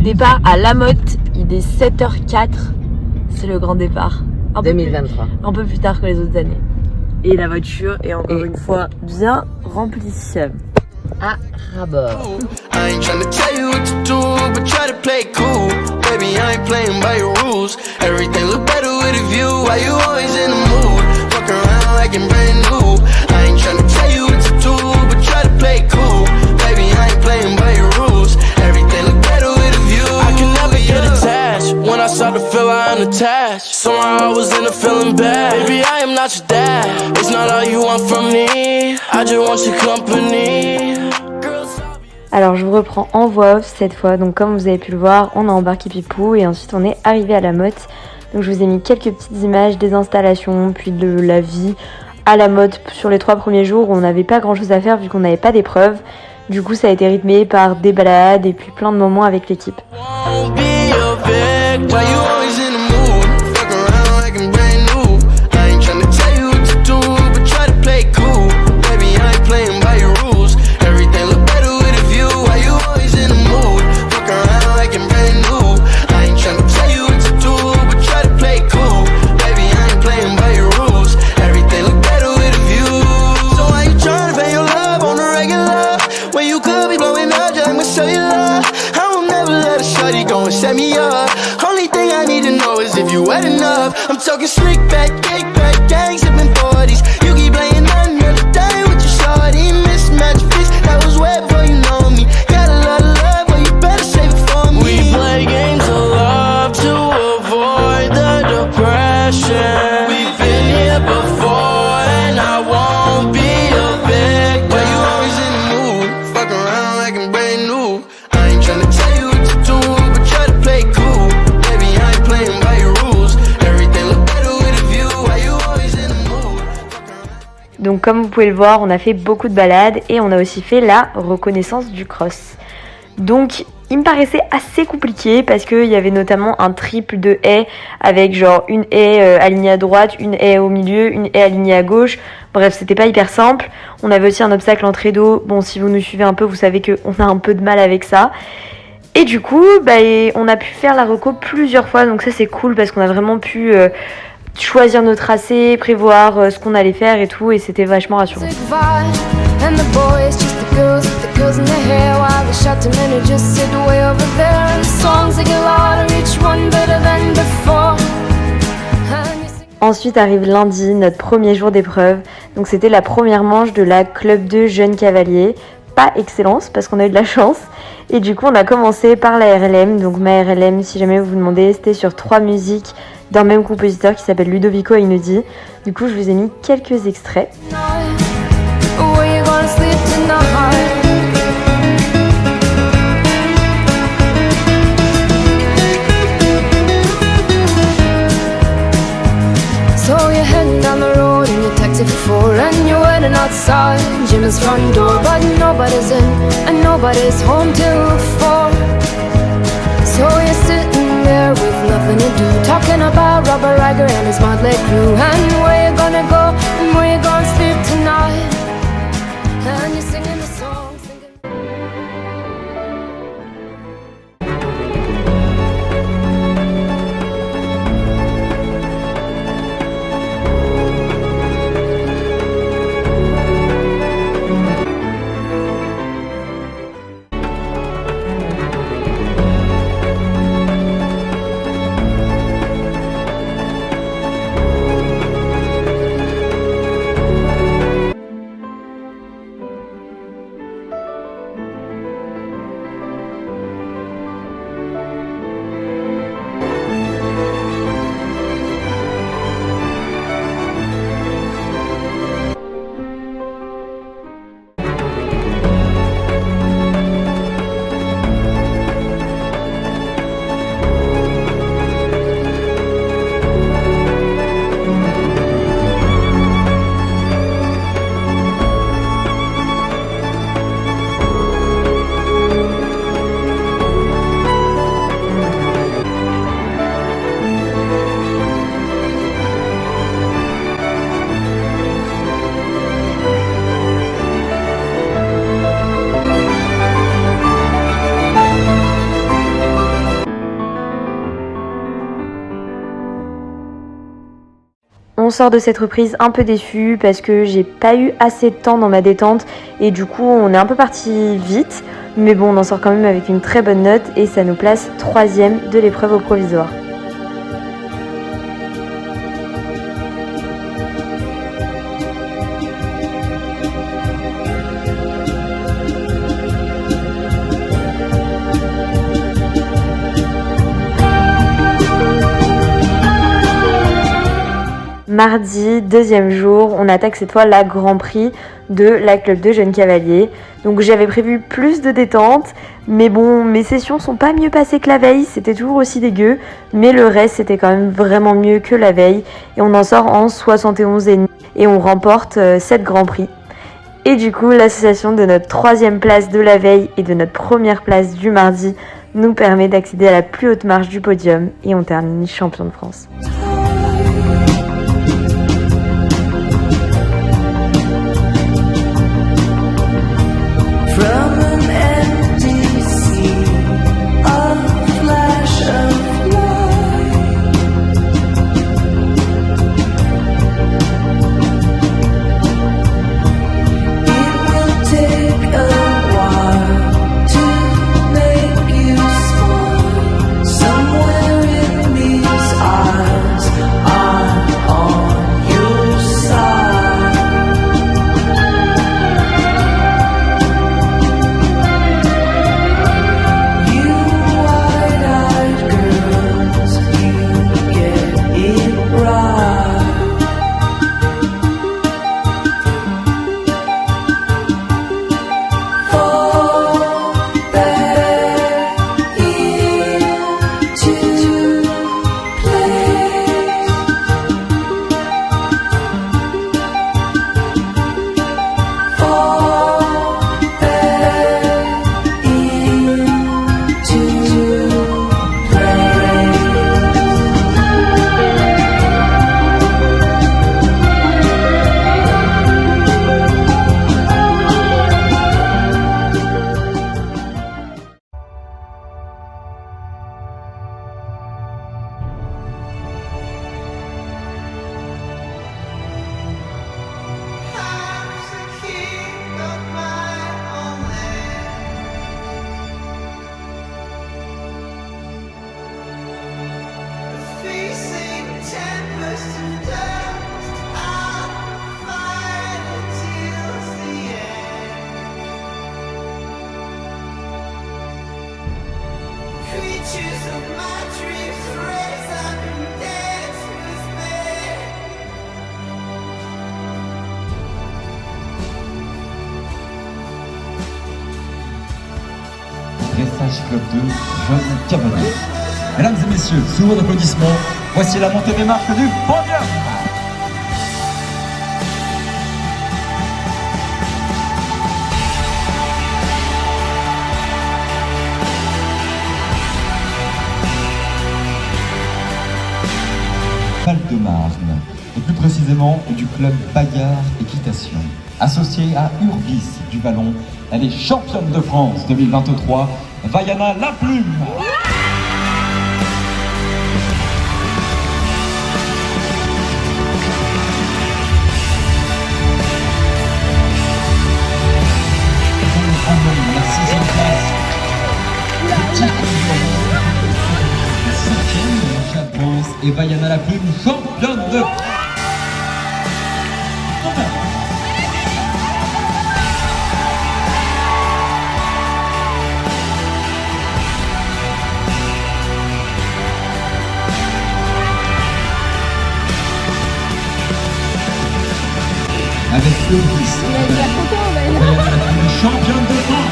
Départ à La Motte, il est 7h04. C'est le grand départ. 2023. Un peu plus tard que les autres années. Et la voiture est encore une fois bien remplie. À rabord. I ain't tryna tell you what to do, but try to play cool. Baby, I ain't playing by your rules. Everything look better with a view. Why you always in the mood? Fuck around like I'm brand new. I ain't tryna tell you what to do, but try to play cool. Baby, I ain't playing by your rules. Everything look better with a view. I can never get attached. When I start to feel I'm attached, somehow I was in a feeling bad. Baby, I am not your dad. It's not all you want from me. I just want your company. Alors je vous reprends en voix off cette fois, donc comme vous avez pu le voir, on a embarqué Pipou et ensuite on est arrivé à La Motte. Donc je vous ai mis quelques petites images des installations, puis de la vie à La Motte sur les 3 premiers jours où on n'avait pas grand chose à faire vu qu'on n'avait pas d'épreuve. Du coup ça a été rythmé par des balades et puis plein de moments avec l'équipe. I'm talking slick back, kick back, gang sipping 40s. You keep playing another day with your shorty. Mismatch piece, that was way before you know me. Got a lot of love, but you better save it for me. We play games of love to avoid the depression. We've been here before, and I won't be a victim. Why you always in the mood? Fuck around like I'm brand new. I ain't tryna tell you what to do, but try to play cool. Baby, I ain't playing by your rules. Donc comme vous pouvez le voir, on a fait beaucoup de balades et on a aussi fait la reconnaissance du cross. Donc il me paraissait assez compliqué parce qu'il y avait notamment un triple de haies avec genre une haie alignée à droite, une haie au milieu, une haie alignée à gauche. Bref, c'était pas hyper simple. On avait aussi un obstacle en trait d'eau. Bon, si vous nous suivez un peu, vous savez qu'on a un peu de mal avec ça. Et du coup, on a pu faire la reco plusieurs fois. Donc ça c'est cool parce qu'on a vraiment pu choisir nos tracés, prévoir ce qu'on allait faire et tout, et c'était vachement rassurant. Ensuite arrive lundi, notre premier jour d'épreuve. Donc c'était la première manche de la Club 2 Jeunes Cavaliers. Pas excellence parce qu'on a eu de la chance. Et du coup on a commencé par la RLM. Donc ma RLM, si jamais vous vous demandez, c'était sur 3 musiques d'un même compositeur qui s'appelle Ludovico Einaudi. Du coup je vous ai mis quelques extraits. Outside Jimmy's front door, but nobody's in and nobody's home till 4. So you're sitting there with nothing to do, talking about Robert Riger and his motley crew, and where you gonna go and where you gonna sleep tonight, and you're singing the song, On sort de cette reprise un peu déçu parce que j'ai pas eu assez de temps dans ma détente et du coup on est un peu parti vite. Mais bon, on en sort quand même avec une très bonne note et ça nous place 3e de l'épreuve au provisoire. Mardi, 2e jour, on attaque cette fois la Grand Prix de la Club de Jeunes Cavaliers. Donc j'avais prévu plus de détente, mais bon, mes sessions sont pas mieux passées que la veille, c'était toujours aussi dégueu, mais le reste c'était quand même vraiment mieux que la veille. Et on en sort en 71,5 et on remporte 7 Grands Prix. Et du coup, l'association de notre 3e place de la veille et de notre première place du mardi nous permet d'accéder à la plus haute marche du podium et on termine champion de France. From an empty sea, a flash of light. It will take a while to make you smile. Somewhere in these eyes, I'm on your side. Dressage Club 2, Jeunes Cavaliers. Mesdames et messieurs, sous vos applaudissements, voici la montée des marches du podium. Val-de-Marne, et plus précisément du club Bayard Équitation. Associée à Urbis du Ballon, elle est championne de France 2023, Vaiana Laplume. La 6e place, Petit la 5e, Jade Vance et Vaiana Laplume, championne de France. Avec Urbis, championne de France.